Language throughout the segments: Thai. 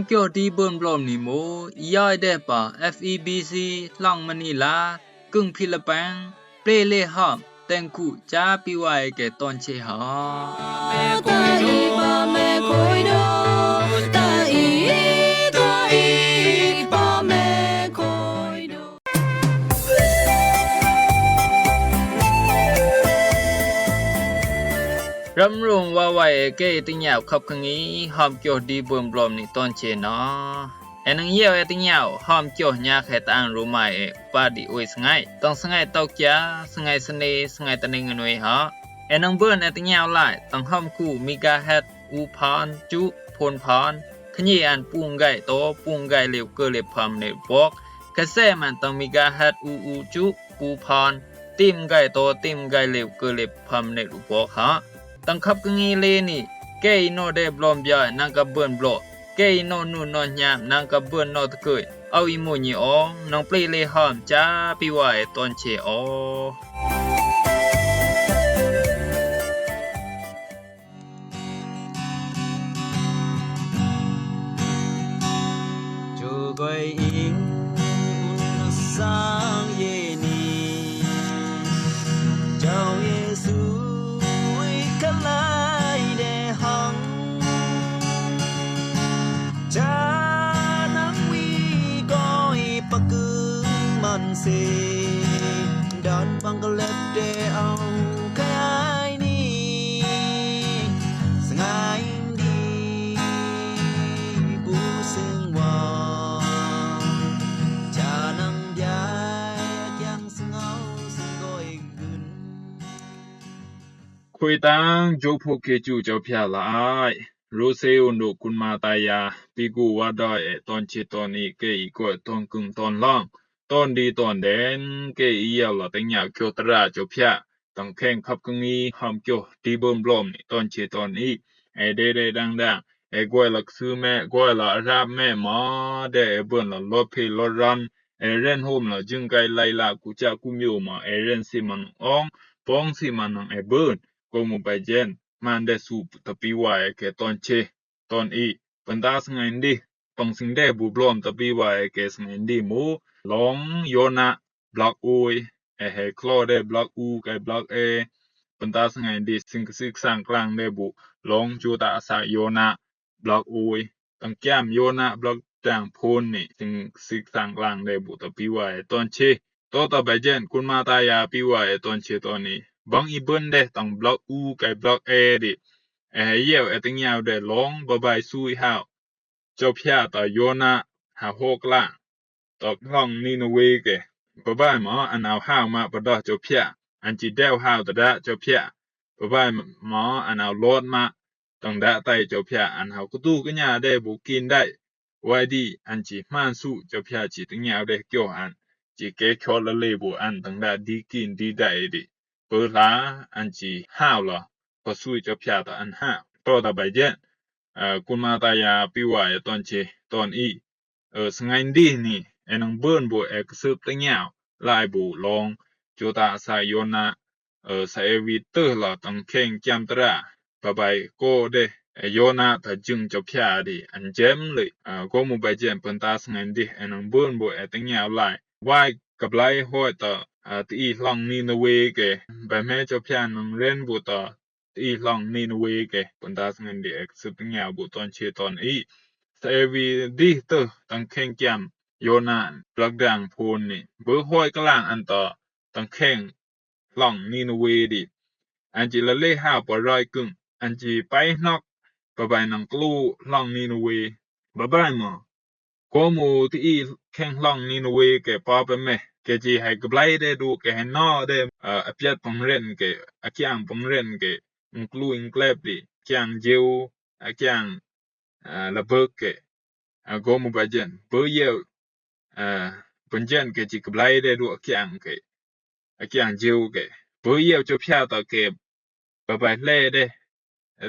เกี่ยวดีเบิ่นบลอมนี่โมอียายได้ป่า FEBC หลังมะนีลากึ่งฟิลิปปินส์เปรเลหอมแต่งกูจาปิไว้แก่ตอนเชหารำรงว่าไว้เกติญาวขับคังนี้หอมเกี่ยวดีเบิ่นบลอมนี่ตอนเชเนาะนังเยี่ยวติญาวหอมเกี่ยวญาแค่ตางรู้ไหมปาดิโอยสงายต้องสงายตอกยาสงายสเนสงายตะเนงนวยฮะนังเบิ่นติญาวหลายต้องหอมคู่มิกาเฮ็ดอูพานจุพลพานขยี้อันปุงไก่โตปุงไก่เหลวเกเลพามในบอกกระแสมันต้องมิกาเฮ็ดอูจุปูพานติมไก่โตติมไก่เหลวเกเลพามในรูบอกฮะตั้งขับกงีเลนี่เกยโนเดบลอมยานังกับเบิ่นบลอเกยโนนูนอนยามนังกับเบิ่นนอตะเกยเอาอีโมญีอองน้องเปลเลหอมจ้าปิไว้ตอนเชอจูกวยอิงสางเยนีเจ้าเยซูกะลายเดหังจานังวีก้อยปะกึงมันเสดันบังกะเล็บเดเอากายนี้สงายดีบูซึ่งว่าจานังยายยังสงเอาซึ่งก้อยกึนคุยตังโจโพเกจูเจ้าพยาลายโรเซอุนโดคุณมาตายาปิกูวาดอยตอนเชตอนนี้เกอีกวยตอนกึ่งตอนล่างตอนดีตอนแดนเกอียาวละตังยาวเกียวตราเจ้าพยาต้องแข่งขับกังนี้หอมเกียวดีเบิ่มบลอมนี่ตอนเชตอนนี้เดดังกวยลักซื้อแม่กวยละราบแม่หมอเบิ่นละลดเพลดรันเรนโฮมละจึงไกไลลากูจากูมิวมาเรนสิมันอองปองสิมันเบิ่นcomo bajen mande su tapiwa ke tonche ton i pandas ngandi pangsingde bu blom tapiwa ke ngandi mo long yona block oi he clode block u ke block a pandas ngandi sing sang klang de bu long juta sa yona block oi tang kyam yona block tang phon ni sing sang klang de bu tapiwa tonche to ta bajen kun ma ta ya piwa tonche ton niบางอีเบิ้นได้ต้องบล็อกอูกับบล็อกเอดิเยี่ยวติงยาวได้ลองบายซุยหาวเจ้าพยาต่อโยนะหาโฮกล่างตอกห้องนี่นเวเกบายหมออันเอาห้าวมาบดอเจ้าพยาอันจิแดวห้าวตะดะเจ้าพยาบายหมออันเอาโลดมาต้องดะไตเจ้าพยาอันเฮากุตูกะญาได้บุกินได้ไว้ดีอันจิมานสู้เจ้าพยาจิติงยาวได้เกี่ยวอันจิเกคอละเลบุอันต้องดะดีกินดีได้ดิเปิดลาอันจีห้าวละพอสู้จะพยาตอันห้าวต่อตะใบเจนคุณมาตายาปิวายตอนเชตอนอีสงายดีนี่นังเบิ้นบุกสืบตังยาวลายบุลองจุตาสายโยนะสายวิเตอร์ละต้องแข่งจำตราบายโกเดโยนะถ้าจึงจะพยาดิอันเจมเลยก็มุใบเจนเปินตาสงายดีนังเบิ้นบุตังยาวลายไว้กับลายห้อยต่อตีหลังนี่นเวเกแบบแม่เจ้าพยานังเล่นบุตรตีหลังนี่นเวเกปันตาสงันเด็กสืบตังยาวบุตรเชตอนอีเซวีดีเตอร์ตั้งแข่งแกมโยนานปลักดังพูนนี่เบอร์ห้อยกลางอันต่อตั้งแข่งหลังนี่นเวดิอันจิละเล่ห้าวปะร้อยกึ่งอันจิไปนอกปะใบนังกลูหลังนี่นเวบะบายหมอก็มูที่แข่งหลังนี่นเวเกปอไปแม่เกจีให้กบไลได้ดูเกให้นอได้อภิยัดปงเรนเกอเกียงปงเรนเกกลูอิงแกลบดิเกียงเจวอเกียงระเบิกเกโกมุบาเจนเบอเยวปัญเจนเกจิกบไลได้ดูอเกียงเกอเกียงเจวเกเบอเยวจะพยาต่อเกบะบายเล่ได้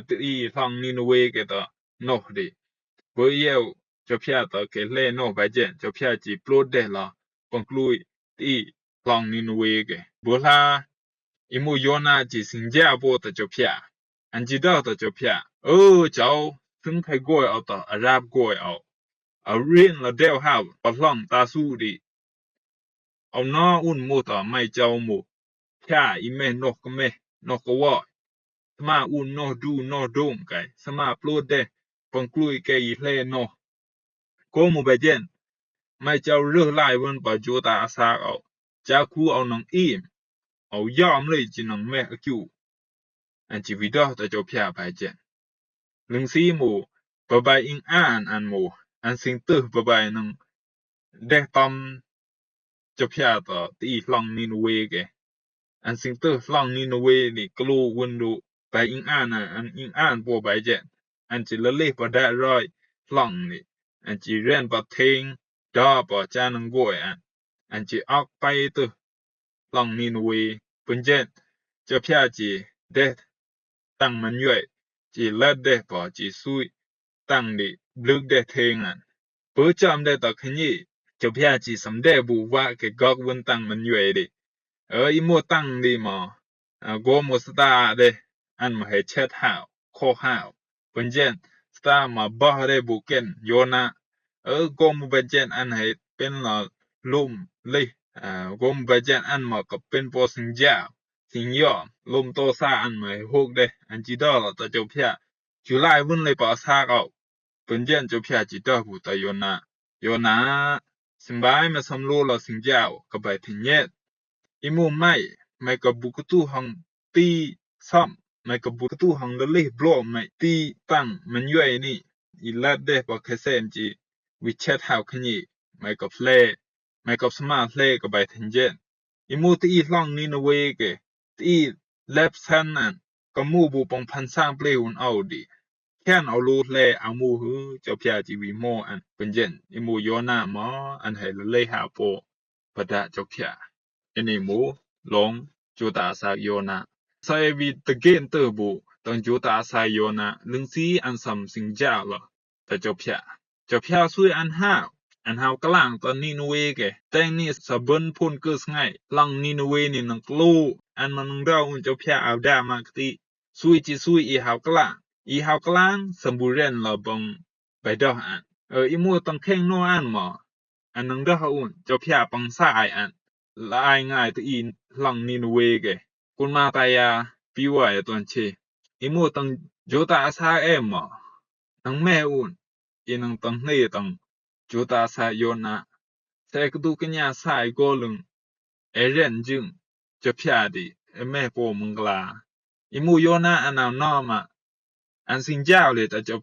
ตีฟังนินเวเกต่อนอกดิเบอเยวจะพยาต่อเกเล่นอกบาเจนจะพยาจิปลดได้ละปงกลุยที่หลังนินเวเกบุลาอิมูโยนาจิสิงจาโบตะเจ้าพยาอันจิดาตะเจ้าพยาเจ้าซึ่งใครกวยเอาต่ออาราบกวยเอา เอาเรียนละเดวหาวปะล่องตาสู้ดิเอาน้ออุ่นหมู่ต่อไม่เจ้าหมู่แค่อีแม่นกก็แม่นกก็ว่าสมาอุ่นนอดูนอดงไกสมาปลูดเดปังกลุยแกอีเลนอโกหมู่ไปเจนไม่เจ้าเลือกลายวันปะโจตาอาสาเอาจะคูเอาน้องอีมเอายอมเลยจิน้องแม่อคิวอันจิวิดอตะเจ้าพยาไปเจนลึงซีหมู่บะบายอิงอ่านอันหมู่อันสิงตึบะบายนังเดตอมเจ้าพยาต่อตีลองนินเวเกอันสิงตึลองนินเวนี่กลูวันดูไปอิงอ่านอันอิงอ่านปัวไปเจนอันจิละเลปะได้ร้อยลองนี่อันจิเรียนปะเทงดอปะจานังโกยอันจิออกไปตึลองนินเวเปิ้นเจนเจ้าพยาจิเดตั้งมันย่วยจีลัดเดปอจีซุยตั้งดิบลึกเดเทงอันเปิดจอมเดตอขยีเจ้าพยาจีสำเดบูว่าเกกอกวันตั้งมันย่วยดิอีโมตั้งดิหมอโกโมสตาเดอันมาให้เช็ดหาวโคหาวเปิ้นเจนสตามาบ่เดบุเกนโยนาโกโมเบเจนอันให้เป็นละลุ่มเลยโกโมเบเจนอันมาก็เป็นปอสิงเจ้าสิงยอลมโตซาอันมาให้ฮกเดอันจิดอละตะเจ้าพยาจุลายวุ่นเลยปอซากเอาเปิ้นเจนเจ้าพยาจิดอผู้ตะโยนาสิบายมาสำโลละสิงเจ้าก็ไปถึงเย็ดอีหมู่ไม่ก็บุกตุหังตีซ้ำไม่ก็บุกตุหังละเลบลอไม่ตีตั้งมันย่วยนี่อีลัดเดปอเคเซนจิวิเชตหาวขยีไม่ก็เพลไม่ก็สมาเพลก็ไปถึงเย็ดอีหมู่ตีลองนี่นะเวเกตีแลบซันนั่นก็หมู่บุปงพันสร้างเปลวเอาดิแค่นเอารูแลเอาหมู่หือเจ้าพยาจิวิโมอันเป็นเจนอีหมู่โยนาหมออันให้ละเลหาโปปะดะเจ้าพยาอันนี้หมู่ลงจุตาสากโยนาไซวิตะเกนเตอร์บุตังจุตาสายโยนาลึงซีอันสำสิงจ้าละแต่เจ้าพยาซุยอันห้าวกลางตอนนี้นเวเกแต่นี่สะเบินพุ่นเกิสง่ายลังนี่นเวนี่นังกลูอันมันนึงเราเจ้าพยาเอาดามากติซุยจิซุยอีหาวกลางสมบูรณ์ละบังไปดอกอันอีหมู่ตังแข้งโนอันหมออันนึงเราอุ่นเจ้าพยาปังสายอันละอายง่ายตะอีลังนี่นเวเกกุนมาตายาปีวายตอนเชอีหมู่ตังโจตาสาเอมหมอนังแม่อุ่นอีนังตังเนตังจุตาสายโยนาเสกดูกัญญาสายโกลึงเรียนจึงจะพยาดิแม่โปมังกลาอีหมู่โยนาอันเอานอมาอันสิงเจ้าเลยแต่เจ้า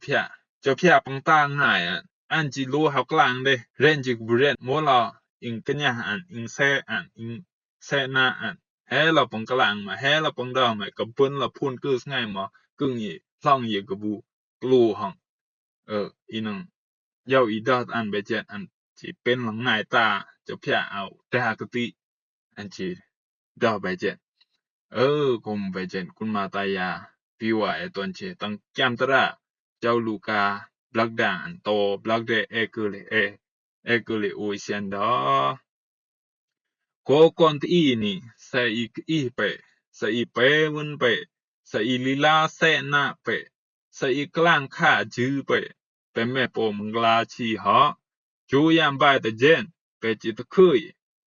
พยาปังตาง่ายอันจิรู้หาวกลางเดเรนจิกบุเรนโมลออิงกัญญาอันอิงเซอันอิงเซนาอันเฮละปังกลางมาเฮละปังดอมากับเปิ้นละพูนกึสง่ายมากึ่งอีล่องอีกบูกลูหังอีนังยาวอีดอดอันเบเจนอันจิเป็นหลังง่ายตาเจ้าพยาเอาแต่หากติอันจิดอเบเจนคมเบเจนคุณมาตายาปีว่าตอนเชตังจามตระเจ้าลูกาบลักดานโตบลักเดเอเกเลโอเซียนดอโกกอนตีนี่ใส่อีเปใส่อีเปวันเปใส่อีลีลาเซนาเปใส่อีกลางค่าจื้อเปเป็นแม่โปมังกลาชีหอจูยามบายตะเจนเปจิตคุย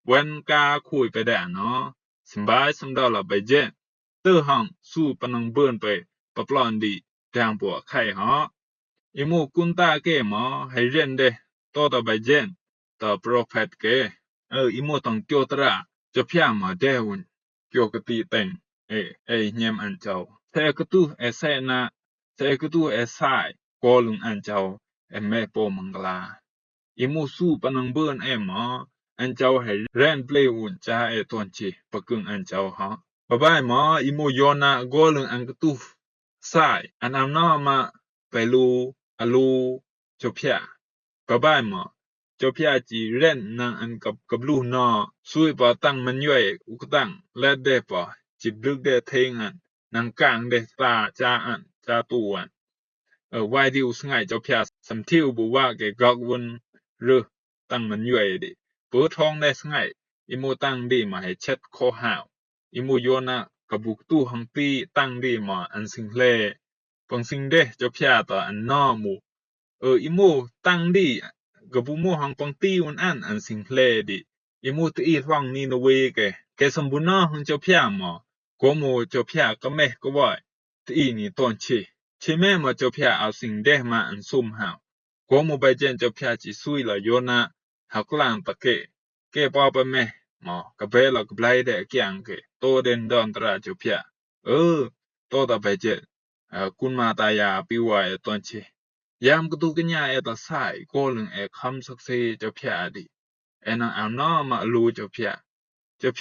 วันกาคุยไปได้เนาะสบายสมดอละไปเจนเตอหังสู้ปนังเบิ่นไปปะปลอนดีแดงปัวไข่หออีหมู่กุนตาเกหมอให้เรียนเดโตตะไปเจนตะโปรเฟตเกอีหมู่ต้องเกียวตระจะพยามาเดวุนเกียวกติเต็งเนียมอันเจ้าเสกตุเสนาเสกตุสายกอลุงอันเจ้าแม่โปมังกลาอีหมู่สู้ปนังเบิ่นหมออันเจ้าให้เรนเปลวุนจ้าตอนจิปะกึ่งอันเจ้าฮะบะบายหมออีหมู่โยนากอลุงอันกตุสายอันเอานอมาไปลูอลูเจ้าพยาบะบายหมอเจ้าพยาจีเรนนางอันกับลูนอซุยปอตั้งมันย่วยอุกตั้งและเดปอจิบลึกเดเทงอันนางกลางเดตาจาอันจาตูอันวายดิวสง่ายเจ้าพยาสำทิวบุว่าเกกอกวนหรือตั้งมันย่วยดิเปิดท้องได้สง่ายอีหมู่ตั้งดีมาให้เช็ดคอหาวอีหมู่โยนะกับบุกตู้หังปีตั้งดีมาอันสิงเลปังสิงเดเจ้าพยาต่ออันนอหมู่อีหมู่ตั้งดี กะบุมูหังปังตีวันอันสิงเพลดิอิมูตอีฟังนี่นเวแกสมบุนาหังเจ้าพยาหมอกโมเจ้าพยากะแม่กะว่าตีนี่ตอนเชแม่มาเจ้าพยาเอาสิ่งเดมาอันซุ่มหาวกโมไปเจนเจ้าพยาจิซุยละโยนาหักลางตะเกปอไปแม่หมอกะเบละกะไบลเดกยังเกโตเดนดอนตราเจ้าพยาโตตะไปเจกุนมาตายาปิวายตอนเชยามกะตุกะญาตะไซโกลึงคำสักเซเจ้าพยาดินังเอานอมาลูเจ้าพ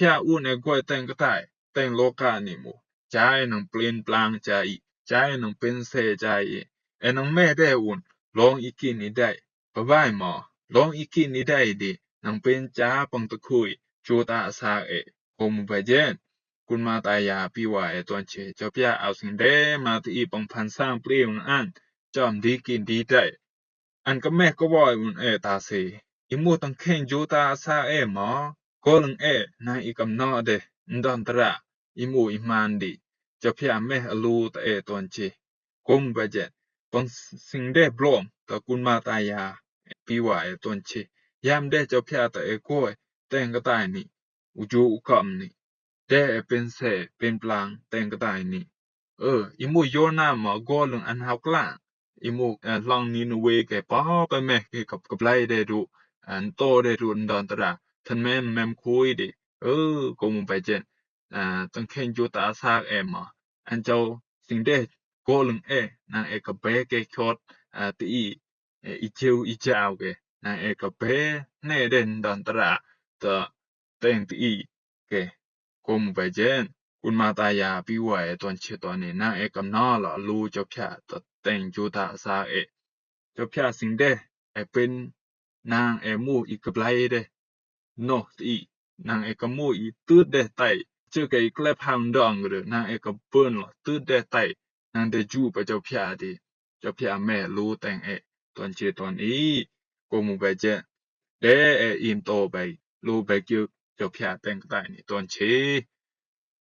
ยาอู้ในกวยแต่งกะตายแต่งโลกานี่หมู่ใจนังเปลี่ยนปลางใจนังเป็นเสใจนังแม่ได้อุ่นลองอีกินนี่ได้ปะบายหมอลองอีกินนี่ได้ดินังเป็นจ้าปังตะคุยจูตาอาสาโกมุไปเจนกุนมาตายาปิวายตอนเชเจ้าพยาเอาสิ่งเดมาตีปังพันสร้างเปลี่ยนอันจอมดีกินดีได้อันก็แม่ก็ว่าอุ่นตาเสอิมูตังเข่งจูตาอาสาหมอโกลังนาอีกำนอเดดอนตระอิมูอิมานดิเจ้าพยาแม่อลูตะตอนเชกมุไปเจนปังสิ่งเดบลอมตะกุนมาตายาปิวายตอนเชยามเดเจ้าพยาตะกวยแต่งกะตายนี่อุจูอุกัมนี่เดเป็นเสเป็นปลางแต่งกะตายนี่อิมูโยนาหมอโกลังอันหากลางอิมูลองนี่นเวแกป้อไปแม่กับไลได้ดูอันโตได้ดูดอนตระท่านแม่มคุยดิกมุไปเจนตังเข่งจูตาซากหมออันเจ้าสิ่งเดโกลังนางกะเบเกชอดตีอีเจวอีจาวเกนางกะเบเนเดนดอนตระตะแต่งตีเกกมุไปเจนกุนมาตายาปิวายตอนเชตอนนี้นางกำนอละลูเจ้าพยาตะแต่งจูตาซาเจ้าพยาสิ่งเดเป็นนางมูอีกะไบลเดโนตีนางกะมูอีตืดเดไตเจอไกแกลพังดองหรือนางกะเปิ้นละตืดเดไตนางเดจูไปเจ้าพยาดิเจ้าพยาแม่รู้แต่งตอนเชตอนนี้กมุไปเจเดอิมโตไปรู้ไปเกี่ยวเจ้าพยาแต่งกะไตนี่ตอนเช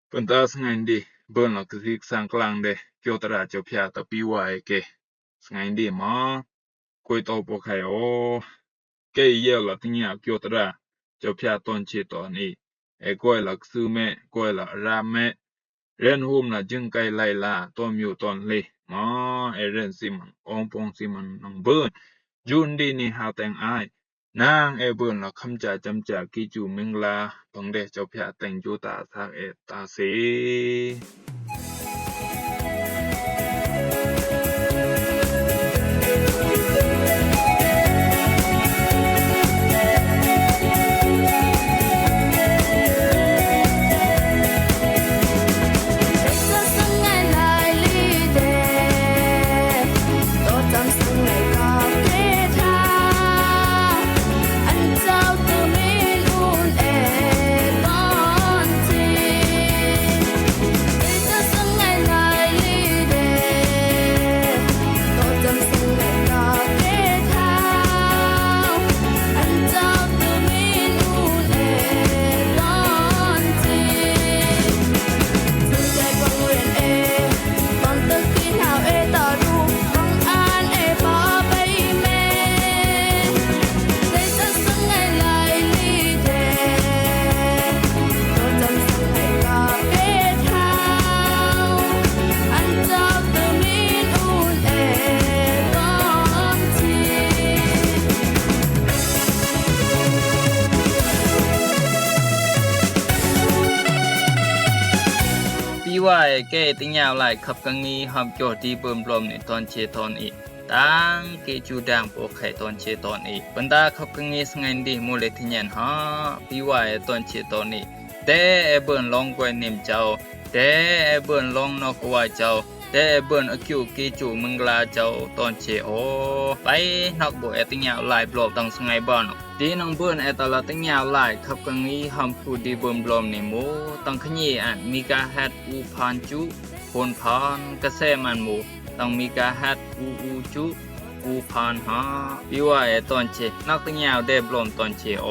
เปิ้นตาสงันดิเบิ้นละกะสิกสังกลางเดเกี่ยวตระเจ้าพยาตะปิวายเกสงันดิหมอกวยโตปอไคโอเกเยละติญาเกี่ยวตระเจ้าพยาตอนเชตอนนี้กวยละซือแม่กวยละราแม่เรนหุมละจึงไกไลลาตอนมิวตอนเลหมอเรนซิมันองปองซิมันนังเบิ้นจุนดีนี่หาแต่งอายนางเบิ้นละคำจาจำจากิจูมิงลาปังเดเจ้าพยาแต่งจูตาซากตาเสว่าเกติญาวหลายขับกังนี้หอมโจดีเบิ่มลมในตอนเชตอนอีกตังเกจูดังโปไข่ตอนเชตอนอีกบรรดาขับกังนี้สงันดีมูเลทิญญาณฮะพี่ว่าตอนเชตอนนี้แต่เบิ่นลองกวยนิมเจ้าแต่เบิ่นลองนอกว่าเจ้าแต่เบิ่นอคิวเกจูมึงลาเจ้าตอนเชโอไปนอกบ่ติญาวหลายบลอบตังสงัยบ่อนดีนองเบิ่นตะละติญาวหลายขับกังนี้หอมคูดีเบิ่มลมนี่โมตังขยีอันมีกาฮัดอูพานจุพนพานกะแสมันหมู่ต้องมีกาฮัดอูจุอูพานหาพี่ว่าตอนเชนักติญาวได้บลมตอนเชโอ